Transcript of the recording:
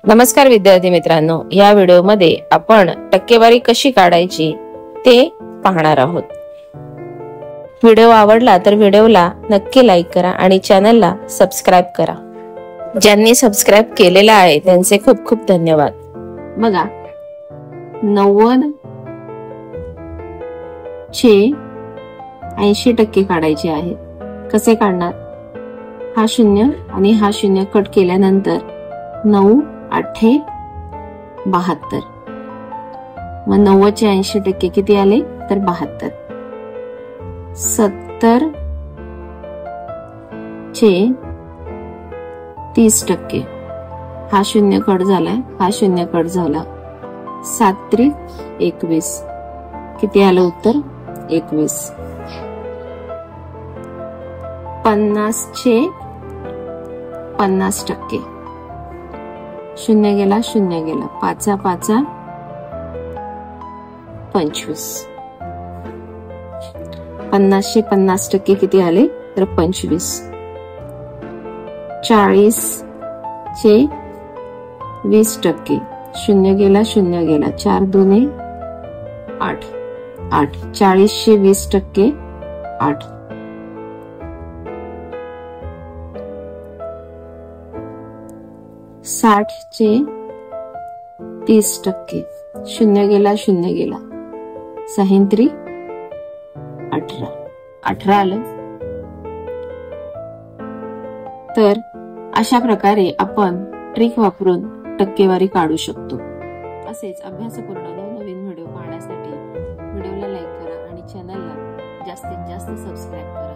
नमस्कार विद्यार्थी मित्रांनो, या व्हिडिओमध्ये आपण टक्केवारी कशी काढायची ते पाहणार आहोत। व्हिडिओ आवडला तर व्हिडिओला नक्की लाईक करा आणि चॅनलला सबस्क्राइब करा। ज्यांनी सबस्क्राइब केलेला आहे त्यांचे खूप खूप धन्यवाद। बघा, 90 चे 80% काढायचे आहे। कसे काढणार? हा शून्य आणि हा शून्य कट केल्यानंतर 9 8 72। मग 90 चे 80% किती आले तर 72। 70 चे 30%, हा शून्य कट झालाय, हा शून्य कट झाला, 7 त्रिक 21, किती आलं उत्तर 21। 50 चे 50%, शून्य गेला शून्य गेला, 5 5 25। 50 चे 50% किती आले तर 25। 40 चे 20%, शून्य गेला शून्य गेला, 4 2 8 8। 40 चे 20% 8। 60 चे 30%, शून्य गेला शून्य गेला, 6 3 18 18 आलं। तर अशा प्रकारे आपण ट्रिक वापरून टक्केवारी काढू शकतो। असेच अभ्यासपूर्ण नवनवीन व्हिडिओ पाहण्यासाठी व्हिडिओला लाईक करा आणि चॅनलला जास्तीत जास्त सबस्क्राइब करा।